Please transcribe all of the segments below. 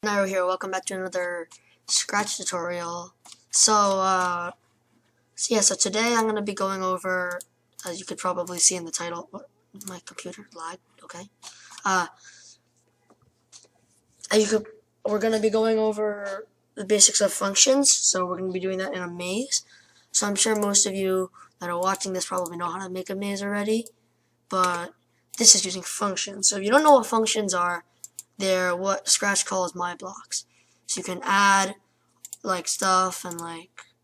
Nairo here, welcome back to another Scratch tutorial. So today I'm going to be going over, as you could probably see in the title, my computer lagged, okay. We're going to be going over the basics of functions, so we're going to be doing that in a maze. So I'm sure most of you that are watching this probably know how to make a maze already, but this is using functions. So if you don't know what functions are, they're what Scratch calls my blocks. So you can add like stuff and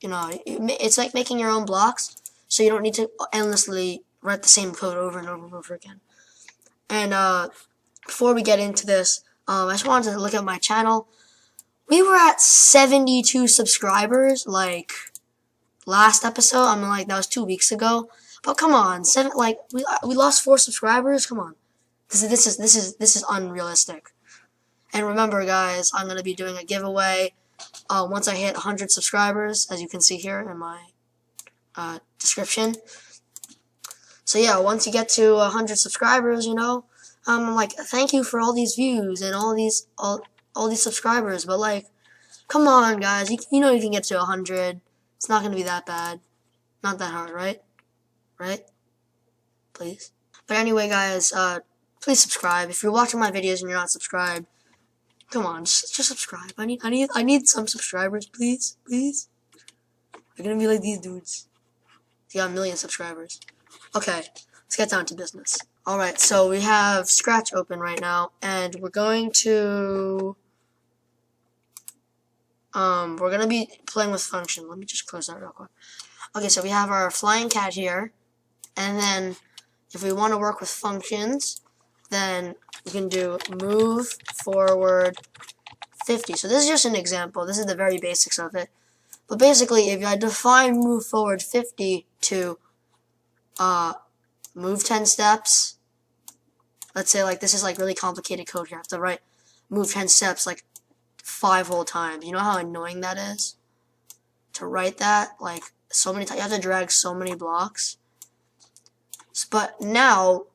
it's like making your own blocks, so you don't need to endlessly write the same code over and over and over again. And before we get into this, I just wanted to look at my channel. We were at 72 subscribers like last episode. I mean, like that was 2 weeks ago. But come on, we lost 4 subscribers. Come on, this is unrealistic. And remember, guys, I'm gonna be doing a giveaway once I hit 100 subscribers, as you can see here in my description. So yeah, once you get to 100 subscribers, like, thank you for all these views and all these subscribers. But like, come on, guys, you know you can get to 100. It's not gonna be that bad, not that hard, right? Right? Please. But anyway, guys, please subscribe. If you're watching my videos and you're not subscribed, come on, just subscribe. I need some subscribers, please. They're gonna be like these dudes. They got 1 million subscribers. Okay, let's get down to business. Alright, so we have Scratch open right now, and we're going to be playing with function. Let me just close that real quick. Okay, so we have our flying cat here, and then if we want to work with functions, then we can do move forward 50. So this is just an example. This is the very basics of it. But basically, if I define move forward 50 to move 10 steps, let's say like this is like really complicated code here. I have to write move 10 steps like 5 whole times. You know how annoying that is? To write that like so many times. You have to drag so many blocks. But now,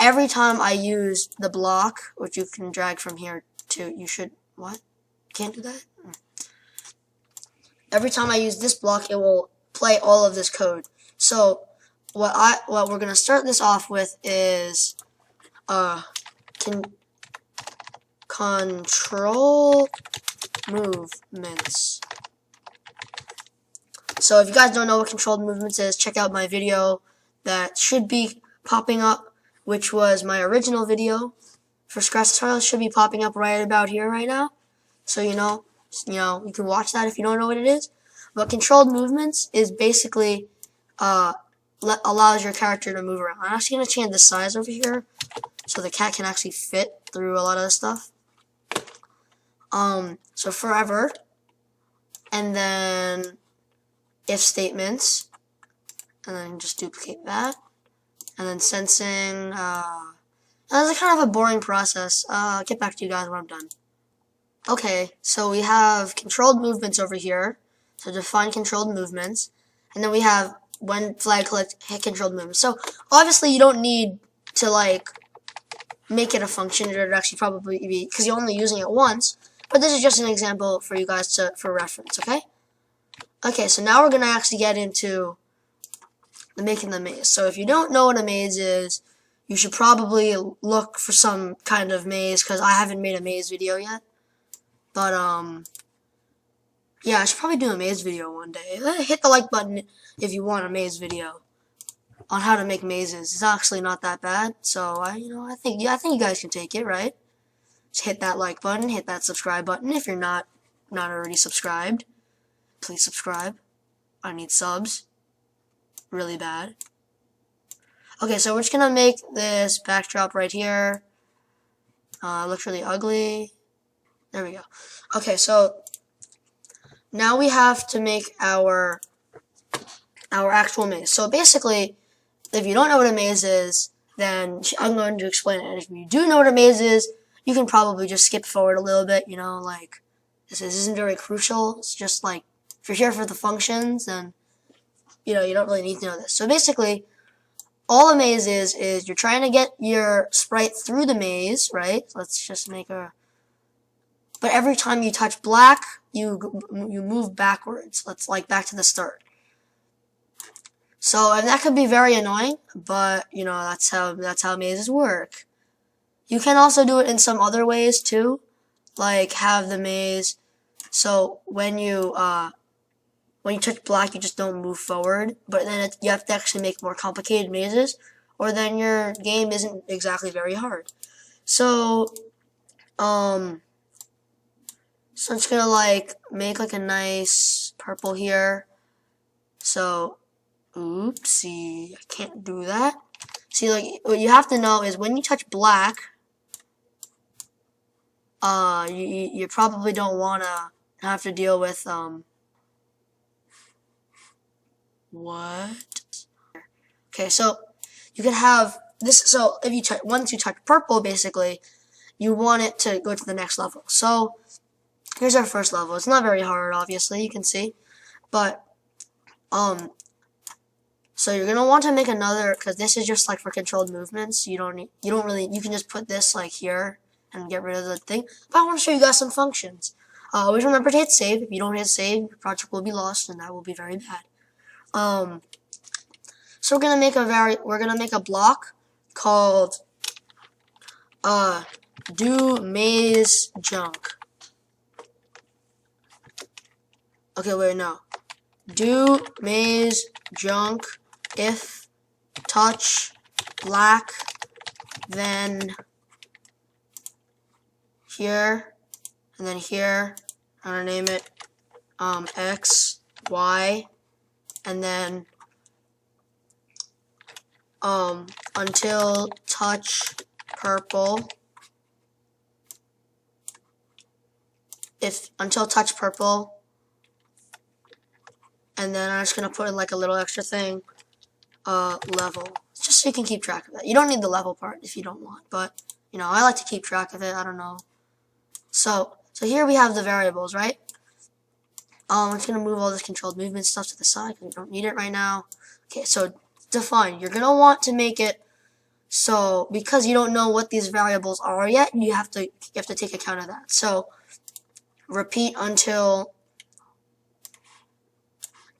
every time I use the block, which you can drag from here to, what? Can't do that? Every time I use this block, it will play all of this code. So, what we're going to start this off with is, control movements. So if you guys don't know what controlled movements is, check out my video that should be popping up, which was my original video for Scratch tutorial. Should be popping up right about here right now. So you can watch that if you don't know what it is. But controlled movements is basically allows your character to move around. I'm actually gonna change the size over here so the cat can actually fit through a lot of the stuff. So forever, and then if statements, and then just duplicate that, and then sensing. That's kind of a boring process. I'll get back to you guys when I'm done. Okay, so we have controlled movements over here. So define controlled movements, and then we have when flag clicked, hit controlled movements. So obviously you don't need to like make it a function. It would actually probably be because you're only using it once. But this is just an example for you guys for reference. Okay. Okay, so now we're gonna actually get into making the maze. So if you don't know what a maze is, you should probably look for some kind of maze, because I haven't made a maze video yet. But yeah, I should probably do a maze video one day. Hit the like button if you want a maze video on how to make mazes. It's actually not that bad. So I think you guys can take it, right? Just hit that like button, hit that subscribe button if you're not already subscribed. Please subscribe. I need subs. Really bad. Okay, so we're just gonna make this backdrop right here. It looks really ugly. There we go. Okay, so now we have to make our actual maze. So basically, if you don't know what a maze is, then I'm going to explain it. And if you do know what a maze is, you can probably just skip forward a little bit. Like this isn't very crucial. It's just like if you're here for the functions, then you don't really need to know this. So basically, all a maze is you're trying to get your sprite through the maze, right? So let's just make a but every time you touch black, you move backwards. Let's like back to the start. So, and that could be very annoying, but you know, that's how mazes work. You can also do it in some other ways too, like have the maze so when you touch black, you just don't move forward, but then you have to actually make more complicated mazes, or then your game isn't exactly very hard. So, so I'm just gonna like make like a nice purple here. So, oopsie, I can't do that. See, like what you have to know is when you touch black, you probably don't wanna have to deal with what? Okay, so you can have this. So if you once you touch purple, basically, you want it to go to the next level. So here's our first level. It's not very hard, obviously, you can see, but so you're gonna want to make another, because this is just like for controlled movements. You don't really, you can just put this like here and get rid of the thing. But I want to show you guys some functions. Always remember to hit save. If you don't hit save, your project will be lost, and that will be very bad. So we're gonna make a block called do maze junk. Okay, wait, no. Do maze junk if touch black, then here, and then here. I'm gonna name it X, Y, and then until touch purple. Until touch purple, and then I'm just gonna put in like a little extra thing, level, just so you can keep track of it. You don't need the level part if you don't want, but you know, I like to keep track of it. I don't know. So here we have the variables, right? I'm just gonna move all this controlled movement stuff to the side because we don't need it right now. Okay, so define. You're gonna want to make it so because you don't know what these variables are yet, you have to take account of that. So repeat until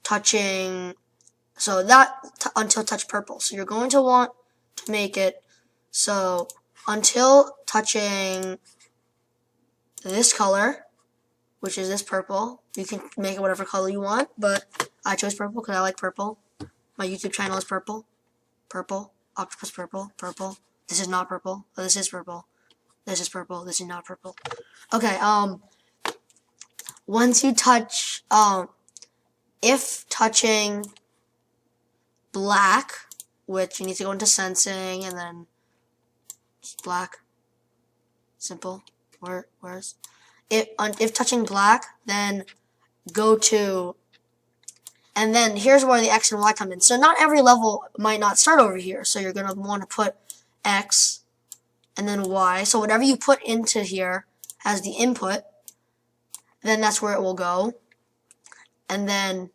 touching, so that until touch purple. So you're going to want to make it so until touching this color, which is this purple. You can make it whatever color you want, but I chose purple because I like purple. My YouTube channel is purple. Purple. Octopus purple. Purple. This is not purple. Oh, this is purple. This is purple. This is not purple. Okay, once you touch, if touching black, which you need to go into sensing and then just black, simple. Where's if touching black, then go to, and then here's where the X and Y come in. So not every level might not start over here. So you're gonna want to put X and then Y. So whatever you put into here as the input, then that's where it will go. And then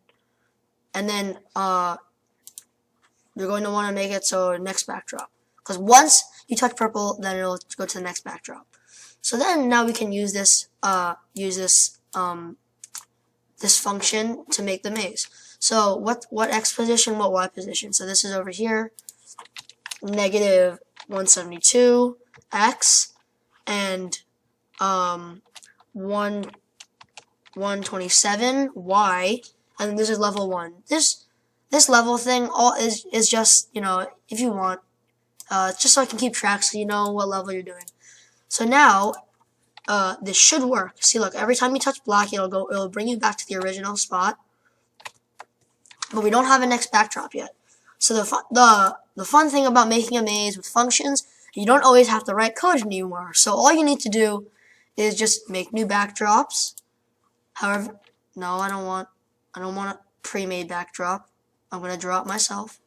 you're going to want to make it so next backdrop. Because once you touch purple, then it'll go to the next backdrop. So then now we can use this this function to make the maze. So what X position, what Y position? So this is over here, negative 172 X and 127 Y, and this is level 1. This level thing is just, you know, if you want, just so I can keep track so you know what level you're doing. So now this should work. See, look, every time you touch black, it'll bring you back to the original spot. But we don't have a next backdrop yet. So the fun thing about making a maze with functions, you don't always have to write code anymore. So all you need to do is just make new backdrops. However, no, I don't want a pre-made backdrop. I'm gonna draw it myself.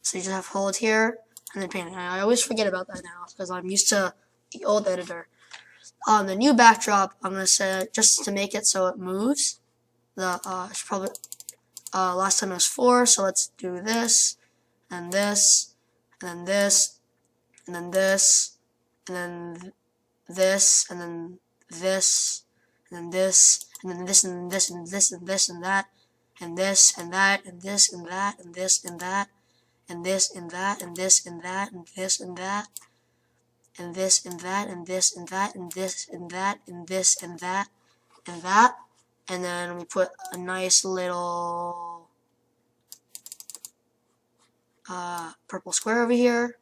So you just have hold here and then paint it. I always forget about that now because I'm used to the old editor. The new backdrop, I'm gonna say just to make it so it moves. It's probably last time it was 4, so let's do this and this and then this and then this and then this and then this, and then this, and then this, and this, and this, and this, and that, and this, and that, and this, and that, and this, and that, and this, and that, and this, and that, and this, and that, and this, and that, and this, and that, and this, and that, and this, and that, and that, and then we put a nice little purple square over here.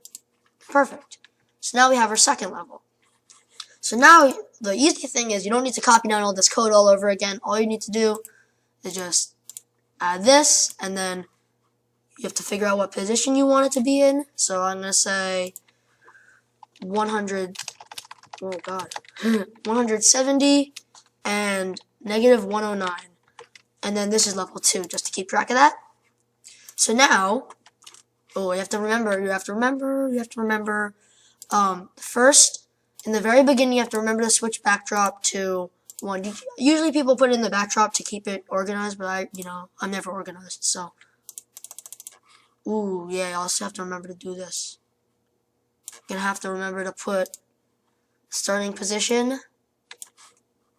Perfect. So now we have our second level. So now the easy thing is you don't need to copy down all this code all over again. All you need to do is just add this, and then you have to figure out what position you want it to be in. So I'm going to say 100, oh god, 170 and negative 109. And then this is level 2, just to keep track of that. So now, you have to remember, first, in the very beginning, you have to remember to switch backdrop to 1. Usually people put it in the backdrop to keep it organized, but I'm never organized, so. Ooh, yeah, you also have to remember to do this. You're gonna have to remember to put starting position.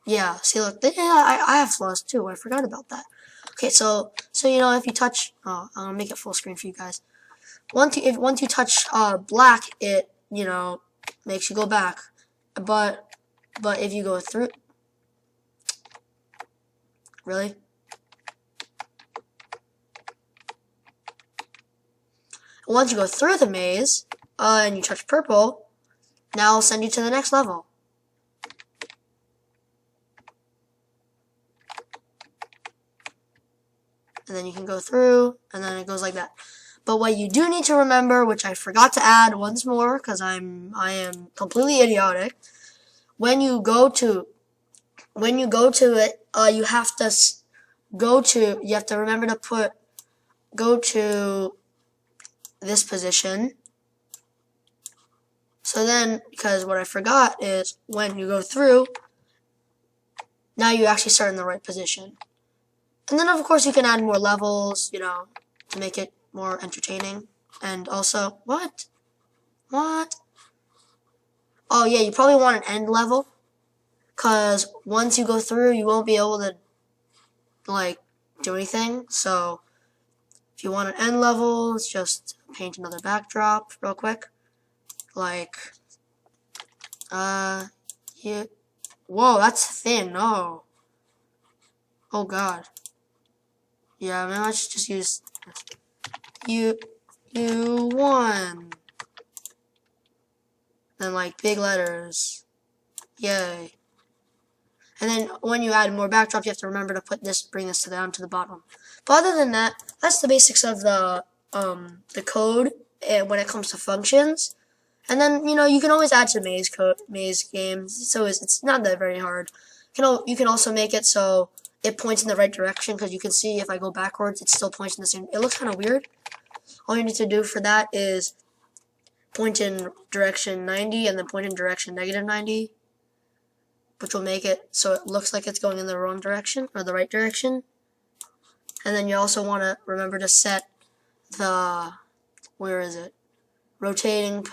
Yeah, see, look, I have flaws too. I forgot about that. Okay, so if you touch, I'm gonna make it full screen for you guys. Once you touch black, it makes you go back. But if you go through, really? Once you go through the maze, and you touch purple, now I'll send you to the next level. And then you can go through, and then it goes like that. But what you do need to remember, which I forgot to add once more, because I am completely idiotic, when you go to it, you have to remember to go to this position. So then, because what I forgot is when you go through, now you actually start in the right position. And then, of course, you can add more levels, to make it more entertaining. And also, what? Oh, yeah, you probably want an end level. Because once you go through, you won't be able to, do anything. So, if you want an end level, it's just paint another backdrop real quick. Yeah. Whoa, that's thin. No. Oh, God. Yeah, maybe I should just use U1. Then big letters. Yay. And then when you add more backdrop, you have to remember to bring this down to the bottom. But other than that, that's the basics of the code when it comes to functions. And then you can always add to maze games, so it's not that very hard. You can also make it so it points in the right direction, because you can see if I go backwards, it still points in the same. It looks kind of weird. All you need to do for that is point in direction 90 and then point in direction negative 90, which will make it so it looks like it's going in the wrong direction or the right direction. And then you also want to remember to set the, rotating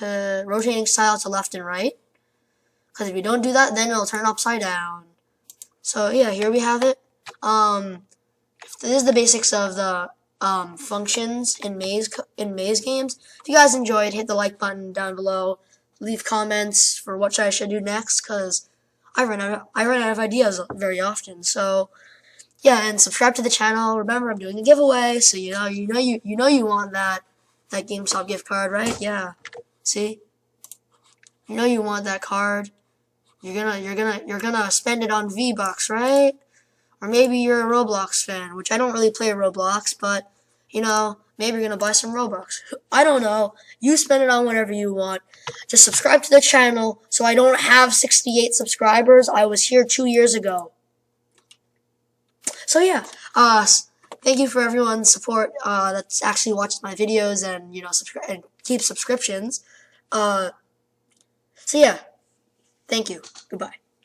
style to left and right, because if you don't do that, then it'll turn upside down. So yeah, here we have it. This is the basics of the functions in maze games. If you guys enjoyed, hit the like button down below. Leave comments for what I should do next, because I run out of ideas very often. So yeah, and subscribe to the channel. Remember, I'm doing a giveaway, so you want that GameStop gift card, right? Yeah. See? You want that card. You're gonna spend it on V-Bucks, right? Or maybe you're a Roblox fan, which I don't really play Roblox, but maybe you're gonna buy some Robux. I don't know. You spend it on whatever you want. Just subscribe to the channel so I don't have 68 subscribers. I was here 2 years ago. So yeah, thank you for everyone's support that's actually watched my videos and subscribe and keep subscriptions. So yeah, thank you. Goodbye.